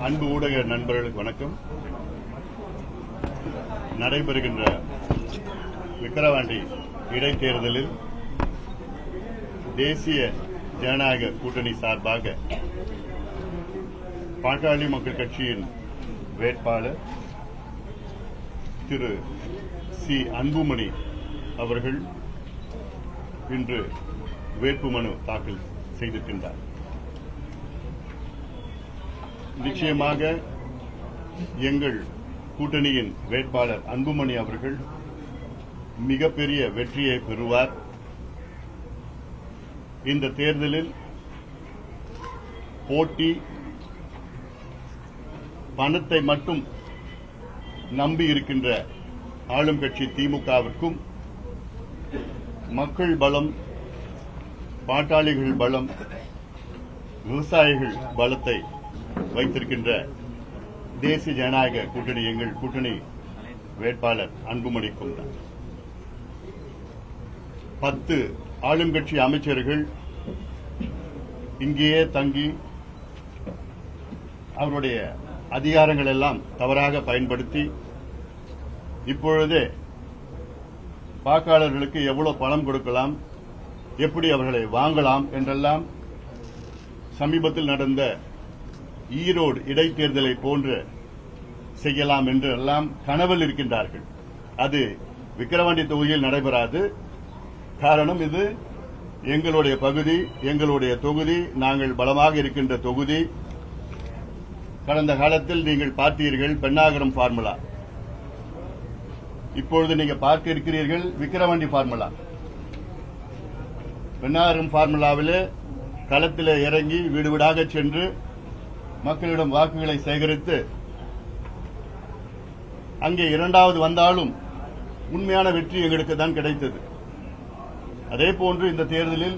அன்பு ஊடக நண்பர்களுக்கு வணக்கம். நடைபெறுகின்ற விக்கிரவாண்டி இடைத்தேர்தலில் தேசிய ஜனநாயக கூட்டணி சார்பாக பாட்டாளி மக்கள் கட்சியின் வேட்பாளர் திரு சி அன்புமணி அவர்கள் இன்று வேட்புமனு தாக்கல் செய்திருக்கின்றார். நிச்சயமாக எங்கள் கூட்டணியின் வேட்பாளர் அன்புமணி அவர்கள் மிகப்பெரிய வெற்றியை பெறுவார். இந்த தேர்தலில் போட்டி பணத்தை மட்டும் நம்பி இருக்கின்ற ஆளும் கட்சி திமுகவிற்கும் மக்கள் பலம், பாட்டாளிகள் பலம், விவசாயிகள் பலத்தை வைத்திருக்கின்ற தேசிய ஜனநாயக கூட்டணி எங்கள் கூட்டணி வேட்பாளர் அன்புமணிக்கும் தான். 10 ஆளும் கட்சி அமைச்சர்கள் இங்கேயே தங்கி அவருடைய அதிகாரங்கள் எல்லாம் தவறாக பயன்படுத்தி இப்பொழுதே வாக்காளர்களுக்கு எவ்வளவு பணம் கொடுக்கலாம், எப்படி அவர்களை வாங்கலாம் என்றெல்லாம் சமீபத்தில் நடந்த ஈரோடு இடைத்தேர்தலை போன்று செய்யலாம் என்று எல்லாம் கனவில் இருக்கின்றார்கள். அது விக்கிரவாண்டி தொகுதியில் நடைபெறாது. காரணம், இது எங்களுடைய பகுதி, எங்களுடைய தொகுதி, நாங்கள் பலமாக இருக்கின்ற தொகுதி. கடந்த காலத்தில் நீங்கள் பார்த்தீர்கள் பெண்ணாகரம் பார்முலா, இப்பொழுது நீங்க பார்க்க இருக்கிறீர்கள் விக்கிரவாண்டி பார்முலா. பெண்ணாகரம் பார்முலாவிலே களத்தில் இறங்கி வீடு வீடாக சென்று மக்களிடம் வாக்குகளை சேகரித்து அங்கே இரண்டாவது வந்தாலும் உண்மையான வெற்றி எங்களுக்கு தான் கிடைத்தது. அதேபோன்று இந்த தேர்தலில்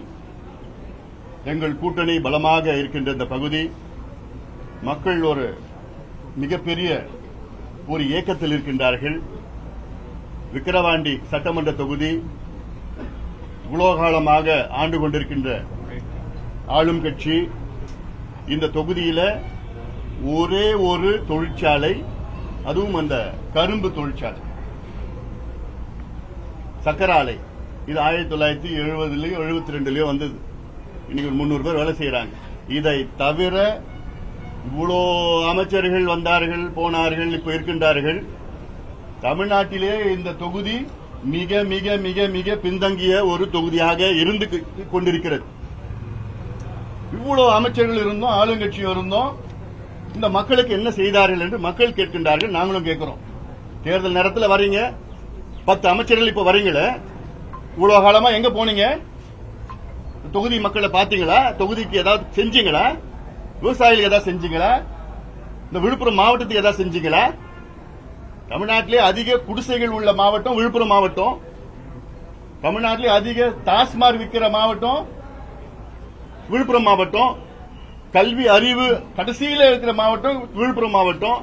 எங்கள் கூட்டணி பலமாக இருக்கின்ற இந்த பகுதி மக்கள் ஒரு மிகப்பெரிய ஒரு இயக்கத்தில் இருக்கின்றார்கள். விக்கிரவாண்டி சட்டமன்ற தொகுதி உலோகாலமாக ஆண்டு கொண்டிருக்கின்ற ஆளும் கட்சி. இந்த தொகுதியில ஒரே ஒரு தொழிற்சாலை, அதுவும் அந்த கரும்பு தொழிற்சாலை, சக்கர ஆலை. இது 1970லயோ 72லயோ வந்தது. இன்னைக்கு ஒரு 300 பேர் வேலை செய்யறாங்க. இதை தவிர இவ்வளோ அமைச்சர்கள் வந்தார்கள் போனார்கள், இப்ப இருக்கின்றார்கள். தமிழ்நாட்டிலே இந்த தொகுதி மிக மிக மிக மிக பின்தங்கிய ஒரு தொகுதியாக இருந்து கொண்டிருக்கிறது. இவ்வளவு அமைச்சர்கள் இருந்தோம், ஆளுங்கட்சியும் இருந்தோம், இந்த மக்களுக்கு என்ன செய்தார்கள் என்று மக்கள் கேட்கின்றார்கள். நாங்களும் கேட்கிறோம். தேர்தல் நேரத்தில் வரீங்க, 10 அமைச்சர்கள் இப்ப வரீங்களே, இவ்வளவு காலமா எங்க போனீங்க? தொகுதி மக்களை பாத்தீங்களா? தொகுதிக்கு ஏதாவது செஞ்சீங்களா? விவசாயிகளுக்கு ஏதாவது செஞ்சீங்களா? இந்த விழுப்புரம் மாவட்டத்துக்கு ஏதாவது செஞ்சீங்களா? தமிழ்நாட்டிலே அதிக குடிசைகள் உள்ள மாவட்டம் விழுப்புரம் மாவட்டம். தமிழ்நாட்டிலே அதிக டாஸ்மாக் விற்கிற மாவட்டம் விழுப்புரம் மாவட்டம். கல்வி அறிவு கடைசியில் இருக்கிற மாவட்டம் விழுப்புரம் மாவட்டம்.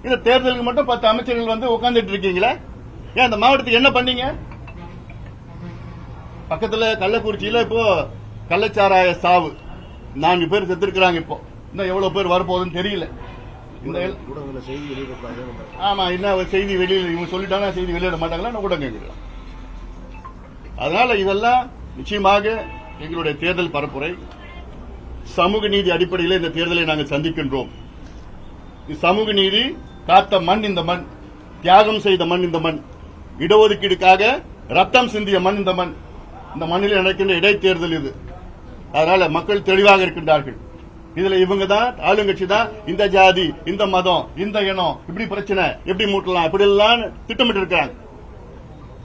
இந்த தேர்தலுக்கு மட்டும் 10 அமைச்சர்கள் வந்து உட்கார்ந்துட்டு இருக்கீங்களா? ஏன் அந்த மாவட்டத்துக்கு என்ன பண்ணீங்க? பக்கத்தில் கள்ளக்குறிச்சியில இப்போ கள்ளச்சாராய சாவு 4 பேர் செத்துருக்கிறாங்க. இப்போ இன்னும் எவ்வளவு பேர் வரப்போகுதுன்னு தெரியல. ஆமா, என்ன செய்தி வெளியில் இவங்க சொல்லிட்டாங்க, செய்தி வெளியிட மாட்டாங்களா கூட கேட்கலாம். அதனால இதெல்லாம் நிச்சயமாக எங்களுடைய தேர்தல் பரப்புரை சமூக நீதி அடிப்படையில் இந்த தேர்தலை நாங்கள் சந்திக்கின்றோம். சமூக நீதி காத்த மண் இந்த மண், தியாகம் செய்த மண் இந்த மண், இடஒதுக்கீடுக்காக ரத்தம் சிந்திய மண் இந்த மண். இந்த மண்ணில் நடக்கின்ற இடைத்தேர்தல் இது. அதனால மக்கள் தெளிவாக இருக்கின்றார்கள். இதுல இவங்க தான் ஆளுங்கட்சி தான் இந்த ஜாதி, இந்த மதம், இந்த இனம், இப்படி பிரச்சனை எப்படி மூட்டலாம், இப்படி எல்லாம் திட்டமிட்டு இருக்காங்க.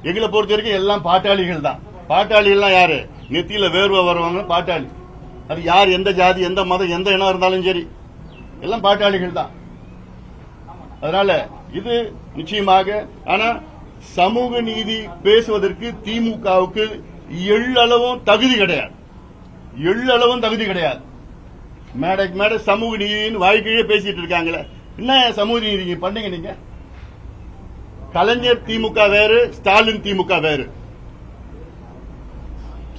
எங்களை பொறுத்த வரைக்கும் எல்லாம் பாட்டாளிகள் தான். பாட்டாளிகள்லாம் யாரு? நெத்தியில வேர்வை வருவாங்க பாட்டாளி. அது யார், எந்த ஜாதி, எந்த மதம், எந்த இனம் இருந்தாலும் சரி, எல்லாம் பாட்டாளிகள் தான். அதனால இது நிச்சயமாக. ஆனா சமூக நீதி பேசுவதற்கு திமுகவுக்கு எள்ளளவும் தகுதி கிடையாது. எள்ளளவும் தகுதி கிடையாது. மேடைக்கு மேடை சமூக நீதியின் வாழ்க்கையே பேசிட்டு இருக்காங்களே. என்ன சமூக நீதி பண்ணீங்க நீங்க? கலைஞர் திமுக வேறு, ஸ்டாலின் திமுக வேறு.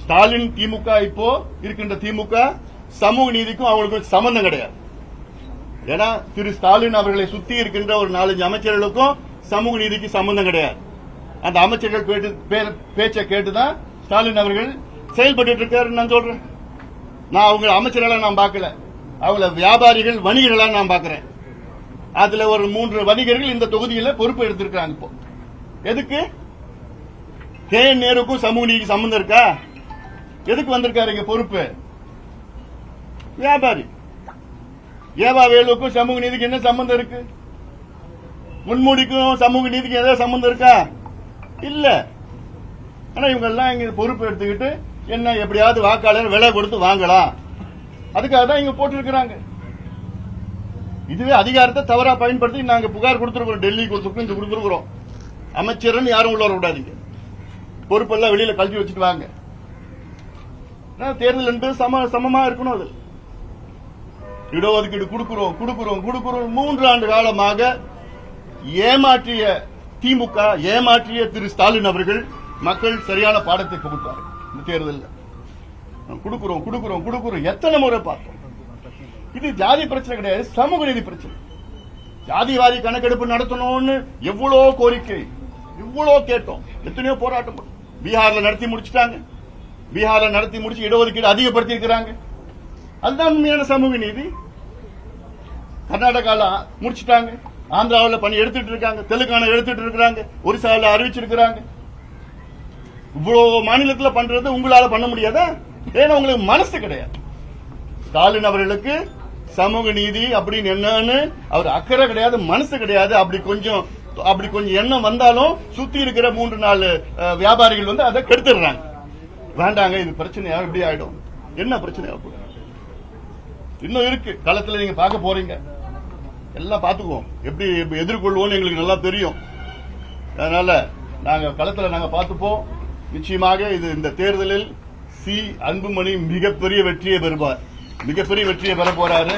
ஸ்டாலின் திமுக இப்போ இருக்கின்ற திமுக சமூக நீதிக்கும் அவங்களுக்கு சம்பந்தம் கிடையாது. ஏன்னா திரு ஸ்டாலின் அவர்களை சுத்தி இருக்கின்ற ஒரு 4-5 அமைச்சர்களுக்கும் சமூக நீதிக்கு சம்பந்தம் கிடையாது. அந்த அமைச்சர்கள் பேச்சை கேட்டுதான் ஸ்டாலின் அவர்கள் செயல்பட்டு இருக்காரு. நான் சொல்றேன், நான் அவங்க அமைச்சர்களா நான் பார்க்கல, அவங்கள வியாபாரிகள் வணிகர்களா நான் பார்க்கிறேன். அதுல ஒரு 3 வணிகர்கள் இந்த தொகுதியில பொறுப்பு எடுத்திருக்காங்க. இப்போ எதுக்கு? KN நேருக்கும் சமூக நீதிக்கு சம்பந்தம் இருக்கா? எதுக்கு வந்திருக்காரு இங்க பொறுப்பு? வியாபாரி. ஏவா வேலுக்கும் சமூக நீதிக்கு என்ன சம்பந்தம் இருக்கு? முன்மூடிக்கும் சமூக நீதிக்கு ஏதாவது சம்பந்தம் இருக்கா? இல்ல. ஆனா இவங்க எல்லாம் இங்க பொறுப்பு எடுத்துக்கிட்டு என்ன எப்படியாவது வாக்காளர் விலை கொடுத்து வாங்கலாம், அதுக்காக தான் இங்க போட்டு இருக்கிறாங்க. இதுவே அதிகாரத்தை தவறா பயன்படுத்தி நாங்க புகார் கொடுத்திருக்கிறோம், டெல்லி கொடுத்திருக்கோம், இங்க கொடுத்திருக்கிறோம். அமைச்சர் யாரும் உள்ள வர விடாதீங்க, பொறுப்பெல்லாம் வெளியில கழட்டி வச்சுட்டு வாங்க. தேர்தல் என்பது சமமா இருக்கணும். அது இடஒதுக்கீடு கொடுக்கிறோம் 3 ஆண்டு காலமாக ஏமாற்றிய திமுக, ஏமாற்றிய திரு ஸ்டாலின் அவர்கள் மக்கள் சரியான பாடத்தை புகுத்தார். இந்த தேர்தலில் கொடுக்கிறோம் எத்தனை முறை பார்த்தோம். இது ஜாதி பிரச்சனை கிடையாது, சமூக நீதி பிரச்சனை. ஜாதிவாரி கணக்கெடுப்பு நடத்தணும்னு எவ்வளவு கோரிக்கை, இவ்வளவு கேட்டோம், எத்தனையோ போராட்டம். பீகார்ல நடத்தி முடிச்சுட்டாங்க. பீகார்ல நடத்தி முடிச்சு இடஒதுக்கீடு அதிகப்படுத்தி இருக்கிறாங்க. அதுதான் உண்மையான சமூக நீதி. கர்நாடகால முடிச்சுட்டாங்க, ஆந்திராவில் பணி எடுத்துட்டு இருக்காங்க, தெலுங்கானா எடுத்துட்டு இருக்காங்க, ஒரிசாவில் அறிவிச்சிருக்கிறாங்க. இவ்வளவு மாநிலத்தில் பண்றது உங்களால பண்ண முடியாதா? ஏன்னா உங்களுக்கு மனசு கிடையாது. ஸ்டாலின் அவர்களுக்கு சமூக நீதி அப்படின்னு என்னன்னு அவர் அக்கறை கிடையாது, மனசு கிடையாது. அப்படி கொஞ்சம் எண்ணம் வந்தாலும் சுத்தி இருக்கிற 3-4 வியாபாரிகள் வந்து அதை கெடுத்துடுறாங்க. வேண்டாங்க, இது பிரச்சனையா எப்படி ஆயிடும்? என்ன பிரச்சனையா இன்னும் இருக்கு. களத்துல நீங்க பார்க்க போறீங்க, எல்லாம் பார்த்துக்குவோம். எப்படி எதிர்கொள்வோம்னு எங்களுக்கு நல்லா தெரியும். அதனால நாங்க களத்துல நாங்க பார்த்துப்போம். நிச்சயமாக இது இந்த தேர்தலில் அன்புமணி மிகப்பெரிய வெற்றியை பெறுவார், மிகப்பெரிய வெற்றியை பெற போறாரு.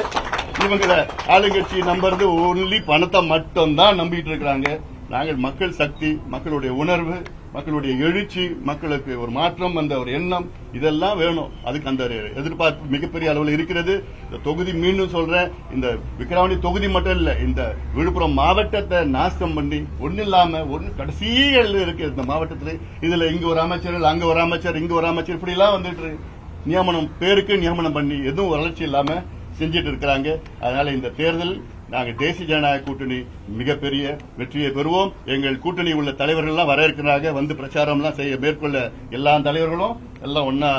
இவங்க ஆளுங்கட்சி நம்புறது ஒன்லி பணத்தை மட்டும் தான் நம்பிட்டு இருக்கிறாங்க. நாங்கள் மக்கள் சக்தி, மக்களுடைய உணர்வு, மக்களுடைய எழுச்சி, மக்களுக்கு ஒரு மாற்றம், அந்த ஒரு எண்ணம், இதெல்லாம் வேணும். அதுக்கு அந்த எதிர்பார்ப்பு மிகப்பெரிய அளவில் இருக்கிறது. இந்த தொகுதி மீண்டும் சொல்றேன், இந்த விக்கிரவாண்டி தொகுதி மட்டும் இல்ல, இந்த விழுப்புரம் மாவட்டத்தை நாசம் பண்ணி ஒன்னு இல்லாம ஒன்னு கடைசிகள் இருக்கு இந்த மாவட்டத்தில். இதுல இங்க ஒரு அமைச்சர், அங்க ஒரு அமைச்சர், இங்க ஒரு அமைச்சர், இப்படி எல்லாம் வந்துட்டு நியமனம் பேருக்கு நியமனம் பண்ணி எதுவும் வளர்ச்சி இல்லாம செஞ்சிட்டு இருக்கிறாங்க. அதனால இந்த தேர்தல் நாங்கள் தேசிய ஜனநாயக கூட்டணி மிகப்பெரிய வெற்றியை பெறுவோம். எங்கள் கூட்டணி உள்ள தலைவர்கள் எல்லாம் வர இருக்கிறாங்க, வந்து பிரச்சாரம் எல்லாம் செய்ய மேற்கொள்ள எல்லா தலைவர்களும் எல்லாம் ஒன்னா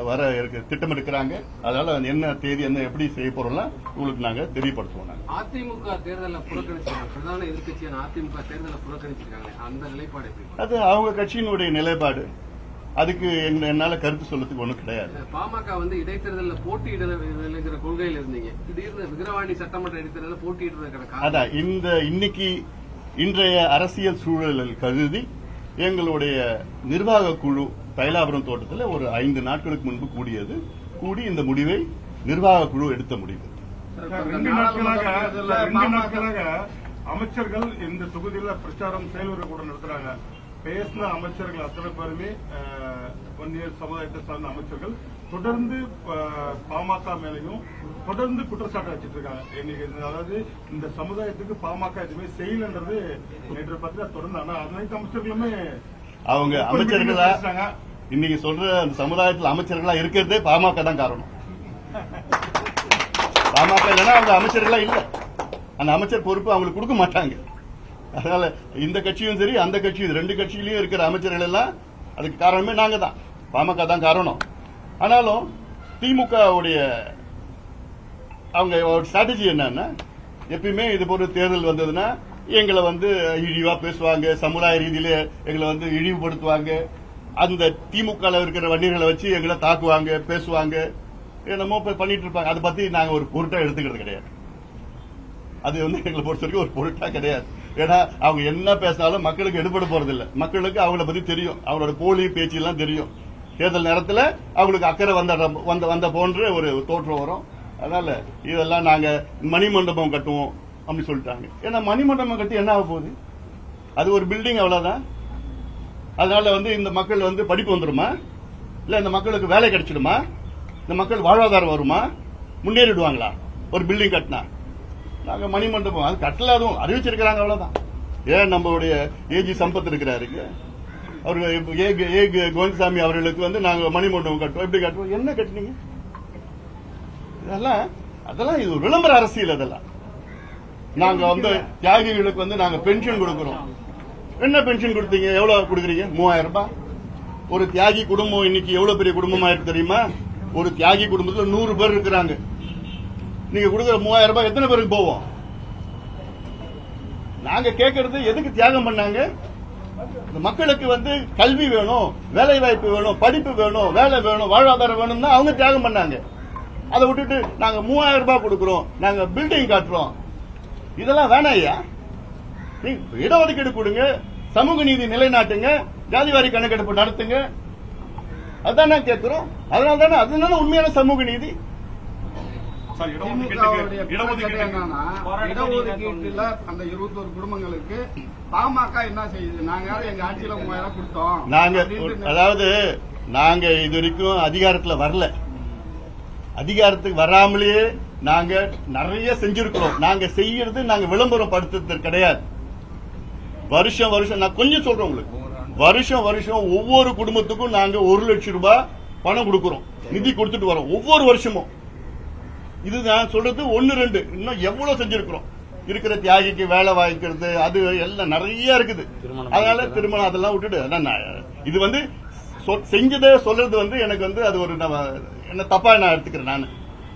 வர திட்டமிருக்கிறாங்க. அதனால என்ன தேதி என்ன எப்படி செய்ய போறோம்லாம் உங்களுக்கு நாங்க தெரியப்படுத்துவோம். அதிமுக தேர்தலை புறக்கணிச்சிருக்காங்க, பிரதான எதிர்கட்சியான அதிமுக தேர்தலை புறக்கணிச்சிருக்காங்க. அந்த நிலைப்பாடு அது அவங்க கட்சியினுடைய நிலைப்பாடு. அதுக்கு என்னால கருத்து சொல்றதுக்கு ஒண்ணும் கிடையாது. பாமக வந்து இடைத்தேர்தலில் போட்டியிடுற கொள்கையில் இருந்தீங்க, திடீர்னு விக்கிரவாண்டி சட்டமன்ற இடைத்தேர்தலில் போட்டியிடுறதுக்கான அதான் இன்னைக்கு இன்றைய அரசியல் சூழலில் கருதி எங்களுடைய நிர்வாக குழு தைலாபுரம் தோட்டத்தில் ஒரு 5 நாட்களுக்கு முன்பு கூடி இந்த முடிவை நிர்வாக குழு எடுத்த முடிவு. 2 நாட்களாக அமைச்சர்கள் இந்த தொகுதியில் பிரச்சாரம் செயல்முறை கூட நடத்துறாங்க. பேசின அமைச்சர்கள் அத்தனை பேருமே வன்னியர் சமுதாயத்தை சார்ந்த அமைச்சர்கள் தொடர்ந்து பாமக மேலையும் தொடர்ந்து குற்றச்சாட்டு வச்சிட்டு இருக்காங்க. அதாவது இந்த சமுதாயத்துக்கு பாமக எதுவுமே செய்யலன்றது நேற்று பத்திரிகை தொடர்ந்து. ஆனா அனைத்து அமைச்சர்களுமே அவங்க அமைச்சர்களா இன்னைக்கு சொல்ற அந்த சமுதாயத்தில் அமைச்சர்களா இருக்கிறதே பாமக தான் காரணம். பாமக இல்லைன்னா அவங்க அமைச்சர்களா இல்ல, அந்த அமைச்சர் பொறுப்பு அவங்களுக்கு கொடுக்க மாட்டாங்க. அதனால இந்த கட்சியும் சரி அந்த கட்சியும் 2 கட்சியிலயும் இருக்கிற அமைச்சர்கள் எல்லாம் அதுக்கு காரணமே நாங்க தான், பாமக தான் காரணம். ஆனாலும் திமுக அவங்க ஸ்ட்ராட்டஜி என்னன்னா, எப்பயுமே இது போல தேர்தல் வந்ததுன்னா எங்களை வந்து இழிவா பேசுவாங்க, சமுதாய ரீதியில எங்களை வந்து இழிவுபடுத்துவாங்க. அந்த திமுக இருக்கிற வன்னியர்களை வச்சு எங்களை தாக்குவாங்க, பேசுவாங்க, என்னமோ பண்ணிட்டு இருப்பாங்க. அதை பத்தி நாங்க ஒரு பொருட்டா எடுத்துக்கிறது கிடையாது. அது வந்து எங்களை பொறுத்த வரைக்கும் ஒரு பொருட்டா கிடையாது. ஏன்னா அவங்க என்ன பேசினாலும் மக்களுக்கு எடுபட போறது இல்ல. மக்களுக்கு அவங்கள பத்தி தெரியும், அவங்களோட போலி பேச்சு எல்லாம் தெரியும். தேர்தல் நேரத்தில் அவங்களுக்கு அக்கறை வந்த போன்ற ஒரு தோற்றம் வரும். அதனால இதெல்லாம் நாங்க மணிமண்டபம் கட்டுவோம் அப்படின்னு சொல்லிட்டாங்க. ஏன்னா மணிமண்டபம் கட்டி என்ன ஆக போகுது? அது ஒரு பில்டிங், அவ்வளவுதான். அதனால வந்து இந்த மக்கள் வந்து படிப்பு வந்துருமா, இல்ல இந்த மக்களுக்கு வேலை கிடைச்சிடுமா, இந்த மக்கள் வாழ்வாதாரம் வருமா, முன்னேறிடுவாங்களா ஒரு பில்டிங் கட்டினா? நாங்க மணிமண்டபம் அது கட்டல, அதுவும் அறிவிச்சிருக்கிறாங்க, அவ்வளவுதான். ஏன் நம்மளுடைய ஏஜி சம்பத் இருக்கிறாருங்க, அவரு கோவிந்தசாமி அவர்களுக்கு வந்து நாங்க மணிமண்டபம் கட்டுவோம், எப்படி கட்டுவோம், என்ன கட்டினீங்க? அதெல்லாம் இது விளம்பர அரசியல். அதெல்லாம் நாங்க வந்து தியாகிகளுக்கு வந்து நாங்க பென்ஷன் கொடுக்கிறோம். என்ன பென்ஷன் கொடுத்தீங்க? எவ்வளவு கொடுக்குறீங்க? 3000 ரூபாய். ஒரு தியாகி குடும்பம் இன்னைக்கு எவ்வளவு பெரிய குடும்பமா இருக்கு தெரியுமா? ஒரு தியாகி குடும்பத்துல 100 பேர் இருக்கிறாங்க. நீங்க கொடுக்குற 3000 ரூபாய் எத்தனை பேருக்கு போவோம்? நாங்க கேட்கறது எதுக்கு தியாகம் பண்ணாங்க? மக்களுக்கு வந்து கல்வி வேணும், வேலை வாய்ப்பு வேணும், படிப்பு வேணும், வேலை வேணும், வாழ்வாதாரம் வேணும் தான் அவங்க தியாகம் பண்ணாங்க. அதை விட்டுட்டு நாங்க 3000 ரூபாய் கொடுக்கிறோம், நாங்க பில்டிங் காட்டுறோம், இதெல்லாம் வேணாம் ஐயா. இடஒதுக்கீடு கொடுங்க, சமூக நீதி நிலைநாட்டுங்க, ஜாதிவாரி கணக்கெடுப்பு நடத்துங்க, அதான் கேட்கிறோம். அதனால உண்மையான சமூக நீதி. இடஒதுக்கீட்டுல அந்த 21 குடும்பங்களுக்கு பாமக என்ன செய்யுது? நாங்க எங்க ஆட்சியில 3000 கொடுத்தோம். நாங்க இது வரைக்கும் அதிகாரத்துல வரல, அதிகாரத்துக்கு வராமலேயே நாங்க நிறைய செஞ்சிருக்கிறோம். நாங்க செய்யறது நாங்க விளம்பரம் படுத்துறது கிடையாது. வருஷம் நான் கொஞ்சம் சொல்றேன் உங்களுக்கு, வருஷம் ஒவ்வொரு குடும்பத்துக்கும் நாங்க 1 லட்சம் ரூபாய் பணம் கொடுக்கிறோம், நிதி கொடுத்துட்டு வரோம் ஒவ்வொரு வருஷமும். இது நான் சொல்றது 1-2, இன்னும் எவ்வளவு செஞ்சிருக்கிறோம். இருக்கிற தியாகிக்கு வேலை வாய்க்கிறது, அது எல்லாம் நிறைய இருக்குது. அதனால திருமணம் அதெல்லாம் விட்டுட்டு, இது வந்து செஞ்சதை சொல்றது வந்து எனக்கு வந்து அது ஒரு என்ன தப்பா நான் எடுத்துக்கிறேன்.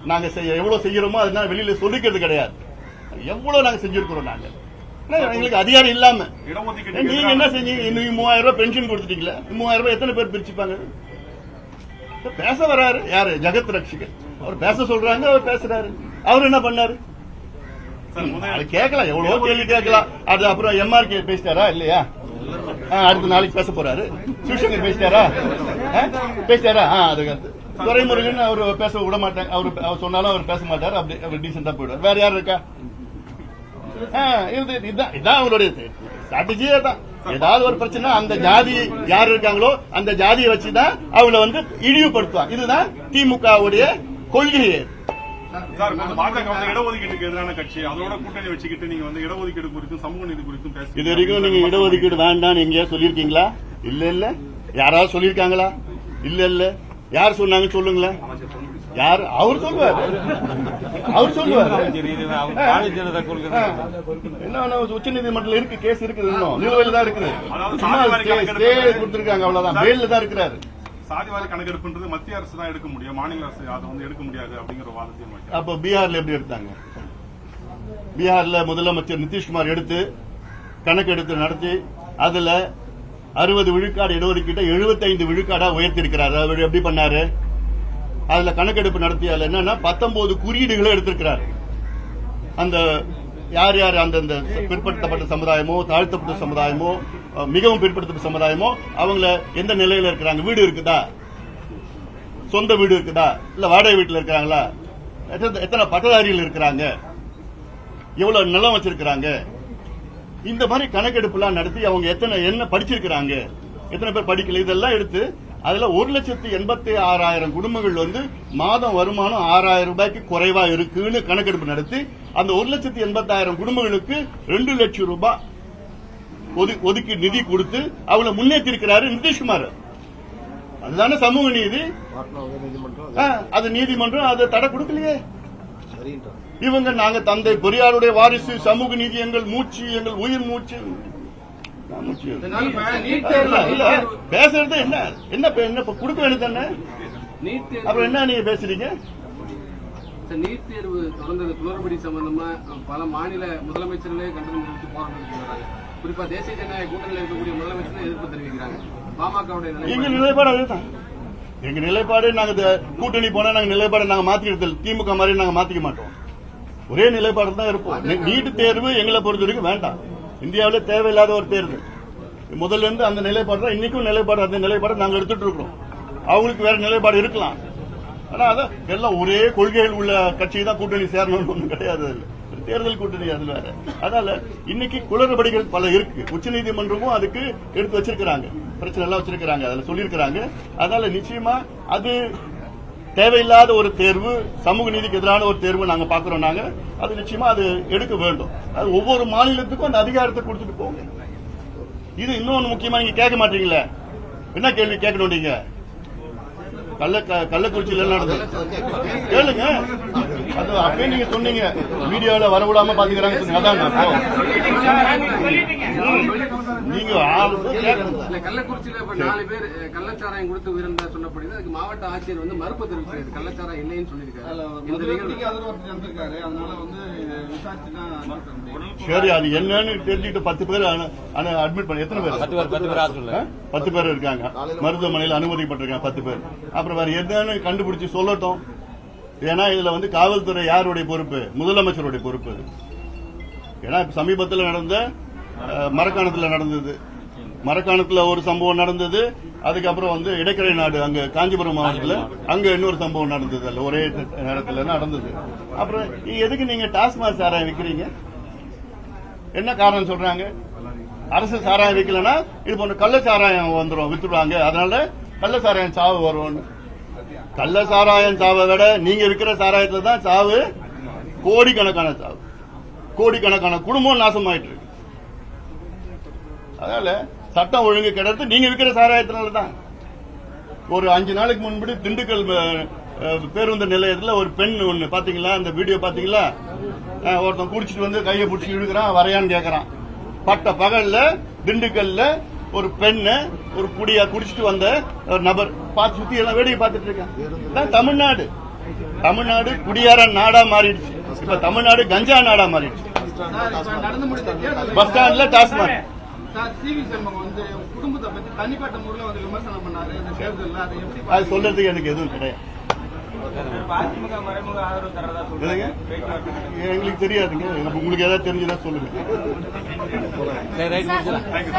நாங்க எவ்வளவு செய்யறோமோ அதனால வெளியில சொல்லிக்கிறது கிடையாது. எவ்வளவு நாங்க செஞ்சிருக்கிறோம். நாங்க எங்களுக்கு அதிகாரம் இல்லாம நீங்க என்ன செஞ்சீங்க? 3000 ரூபாய் பென்ஷன் கொடுத்துட்டீங்களா? 3000 ரூபாய் எத்தனை பேர் பிரிச்சுப்பாங்க? பேச வராரு யாரு? ஜெகத் ரட்சகர். அவர் பேச சொல்றாங்க, அவர் பேசுறாரு. அவர் என்ன பண்ணாரு? கேட்கலாம், எவ்வளவோ கேள்வி கேட்கலாம். அது அப்புறம் MRK பேசிட்டாரா இல்லையா? அடுத்த நாளைக்கு பேச போறாரு. சிவசங்கர் பேசிட்டாரா? அதுக்கு துரைமுருகன் அவர் பேச விட மாட்டாங்க. அவர் சொன்னாலும் அவர் பேச மாட்டாரு. அப்படி டீசெண்டா போயிடுவார். வேற யாரு இருக்கா? இதுதான் அவங்களுடைய ஸ்ட்ராட்டஜியே தான். ஏதாவது ஒரு பிரச்சனை அந்த ஜாதி யாரு இருக்காங்களோ அந்த ஜாதியை வச்சுதான் அவங்கள வந்து இழிவுபடுத்துவாங்க. இதுதான் திமுகவுடைய கொள்கையே. இடஒதுக்கீட்டுக்கு எதிரான கட்சி, அதோட கூட்டணி வச்சுக்கிட்டு நீங்க வந்து இடஒதுக்கீடு குறித்தும் சமூக நீதி குறித்தும் பேச இது வரைக்கும் நீங்க இடஒதுக்கீடு வேண்டாம்னு எங்கேயா சொல்லிருக்கீங்களா? இல்ல யாராவது சொல்லிருக்காங்களா? இல்ல யார் சொன்னாங்க சொல்லுங்களேன். யார்? அவர் சொல்லுவார். என்ன உச்ச நீதிமன்றத்தில் இருக்கு, கேஸ் இருக்குது, இன்னும் நிலுவையில் தான் இருக்குது. கொடுத்திருக்காங்க, அவ்வளவுதான். பெயில்ல தான் இருக்கிறாரு. சாதிவாரி கணக்கெடுப்புன்றது மத்திய அரசு தான் எடுக்க முடியும், மாநில அரசு அதை வந்து எடுக்க முடியாது அப்படிங்கிற வாதத்தையும். அப்ப பீகார்ல எப்படி எடுத்தாங்க? பீகார்ல முதலமைச்சர் நிதிஷ்குமார் எடுத்து கணக்கெடுத்து நடத்தி அதுல 60 விழுக்காடு இடஒதுக்கீட்டை 75 விழுக்காடா உயர்த்தி இருக்கிறாரு. அவர் எப்படி பண்ணாரு? அதுல கணக்கெடுப்பு நடத்தி அதுல என்னன்னா 19 குறியீடுகளை எடுத்திருக்கிறார். அந்த யார் அந்த பிற்படுத்தப்பட்ட சமுதாயமோ, தாழ்த்தப்பட்ட சமுதாயமோ, மிகவும் பிற்படுத்தப்பட்ட சமுதாயமோ, அவங்கள எந்த நிலையில இருக்கிறாங்க, வீடு இருக்குதா, சொந்த வீடு இருக்குதா, இல்ல வாடகை வீட்டுல இருக்கிறாங்களா, எத்தனை பட்டதாரிகள் இருக்கிறாங்க, எவ்வளவு நிலம் வச்சிருக்கிறாங்க, இந்த மாதிரி கணக்கெடுப்புலாம் நடத்தி அவங்க என்ன படிச்சிருக்கிறாங்க, எத்தனை பேர் படிக்கல, இதெல்லாம் எடுத்து அதுல 1,86,000 குடும்பங்கள் வந்து மாதம் வருமானம் 6,000 ரூபாய்க்கு குறைவா இருக்குன்னு கணக்கெடுப்பு நடத்தி அந்த 1,80,000 குடும்பங்களுக்கு 2 லட்சம் ரூபாய் ஒதுக்கி நிதி கொடுத்து அவங்களை முன்னேற்றிருக்கிறாரு நிதிஷ்குமார். அதுதானே சமூக நீதி. அது நீதிமன்றம் அதை தடை கொடுக்கலையே. இவங்க நாங்க தந்தை பெரியாருடைய வாரிசு, சமூக நீதி எங்கள் மூச்சு, எங்கள் உயிர் மூச்சு. பேசுறது என்ன கொடுக்க வேண்டியது தானே? அப்புறம் என்ன நீங்க பேசுறீங்க? நீட் தேர்வு தொடர்ந்தது குளறுபடி சம்பந்தமா பல மாநில முதலமைச்சர்களே கண்டனம் தெரிவித்து போராட்டம், குறிப்பா தேசிய ஜனநாயக கூட்டணியில் இருக்கக்கூடிய முதலமைச்சர்கள் எதிர்ப்பு தெரிவிக்கிறாங்க. பாமகவுடைய எங்க நிலைப்பாடு அதுதான். எங்க நிலைப்பாடு நாங்க கூட்டணி போனா நாங்க நிலைப்பாடு நாங்க மாத்திக்கிறது திமுக மாதிரி நாங்க மாத்திக்க மாட்டோம். ஒரே நிலைப்பாடு தான் இருப்போம். நீட் தேர்வு எங்களை பொறுத்த வரைக்கும் வேண்டாம். இந்தியாவில தேவையில்லாத ஒரு தேர்வு. முதல்ல இருந்து அந்த நிலைப்பாடு தான் இன்னைக்கும் நிலைப்பாடு. அந்த நிலைப்பாடு நாங்க எடுத்துட்டு இருக்கிறோம். அவங்களுக்கு வேற நிலைப்பாடு இருக்கலாம். ஆனா அதான் எல்லாம் ஒரே கொள்கைகள் உள்ள கட்சி தான் கூட்டணி சேரணும்னு ஒன்றும் கிடையாது. தேர்தல் கூட்டணி அது வேற. அதனால இன்னைக்கு குளறுபடிகள் பல இருக்கு. உச்சநீதிமன்றமும் அதுக்கு எடுத்து வச்சிருக்கிறாங்க, பிரச்சனை எல்லாம் வச்சிருக்கிறாங்க, அதுல சொல்லியிருக்கிறாங்க. அதனால நிச்சயமா அது தேவையில்லாத ஒரு தேர்வு, சமூக நீதிக்கு எதிரான ஒரு தேர்வு நாங்க பாக்குறோம். நாங்க அது நிச்சயமா அது எடுக்க வேண்டும். அது ஒவ்வொரு மாநிலத்துக்கும் அந்த அதிகாரத்தை கொடுத்துட்டு போங்க. இது இன்னொன்னு முக்கியமா நீங்க கேட்க மாட்டீங்களே, என்ன கேள்வி கேட்கணும்? நீங்க கள்ளக்குறிச்சியில நடந்தது கேளுங்க. அது அப்பயே நீங்க சொன்னீங்க, மீடியாவில வரவிடாம பாத்துக்கிறாங்க. நீங்க கள்ளக்குறிச்சியில 4 பேர் கள்ளச்சாராயம் கொடுத்து உயிரிழந்த சொன்னபடி அதுக்கு மாவட்ட ஆட்சியர் வந்து மறுப்பு தெரிவிச்சாரு. கள்ளச்சாராயம் இல்லைன்னு சொல்லியிருக்காரு. சரி, அது என்னன்னு தெரிஞ்சுட்டு 10 பேர் அட்மிட் பண்ணி, எத்தனை பேர்? 10 பேர் இருக்காங்க மருத்துவமனையில் அனுமதிப்பட்டிருக்காங்க 10 பேர். அப்புறம் வேற என்னன்னு கண்டுபிடிச்சு சொல்லட்டும். ஏன்னா இதுல வந்து காவல்துறை யாருடைய பொறுப்பு? முதலமைச்சருடைய பொறுப்பு. ஏன்னா சமீபத்தில் நடந்த மரக்காணத்தில் நடந்தது, மரக்காணத்தில் ஒரு சம்பவம் நடந்தது. அதுக்கப்புறம் வந்து இடைக்கரை நாடு அங்க காஞ்சிபுரம் மாவட்டத்தில் அங்க இன்னொரு சம்பவம் நடந்தது. அல்ல ஒரே நேரத்தில் நடந்தது. அப்புறம் எதுக்கு நீங்க டாஸ்மாக் சாராயம் விற்கிறீங்க? என்ன காரணம் சொல்றாங்க? அரசு சாராயம் விற்கலன்னா இது போன்ற கள்ள சாராயம் வந்துடும், வித்துடுவாங்க. அதனால கள்ள சாராயம் சாவு வரும். கள்ள சாராயம் சாவை விட நீங்க விற்கிற சாராயத்துல தான் சாவு, கோடிக்கணக்கான சாவு, கோடிக்கணக்கான குடும்பம் நாசமாயிட்டு இருக்கு. அதனால சட்டம் ஒழுங்கு கிடையாது. நீங்க விற்கிற சாராயத்தினாலதான். ஒரு 5 நாளைக்கு முன்பு திண்டுக்கல் பேருந்து நிலையத்தில் ஒரு பெண் ஒண்ணு பாத்தீங்களா? அந்த வீடியோ பாத்தீங்களா? ஒருத்தன் குடிச்சிட்டு வந்து கையை பிடிச்சி இழுக்கிறான், வரையான்னு கேட்கறான். பட்ட பகல்ல திண்டுக்கல்ல ஒரு பெண்ணு ஒரு குடியா குடிச்சிட்டு வந்த ஒரு நபர் பார்த்து சுத்தி எல்லாம் வேடிக்கை பார்த்துட்டு இருக்கான். தமிழ்நாடு தமிழ்நாடு குடியார நாடா மாறிடுச்சு. இப்ப தமிழ்நாடு கஞ்சா நாடா மாறிடுச்சு. பஸ் ஸ்டாண்ட்ல டாஸ்மாக். அது சொல்றதுக்கு எனக்கு எதுவும் கிடையாது. எங்களுக்கு தெரியாதுங்க. உங்களுக்கு ஏதாவது தெரிஞ்சதா சொல்லுங்க.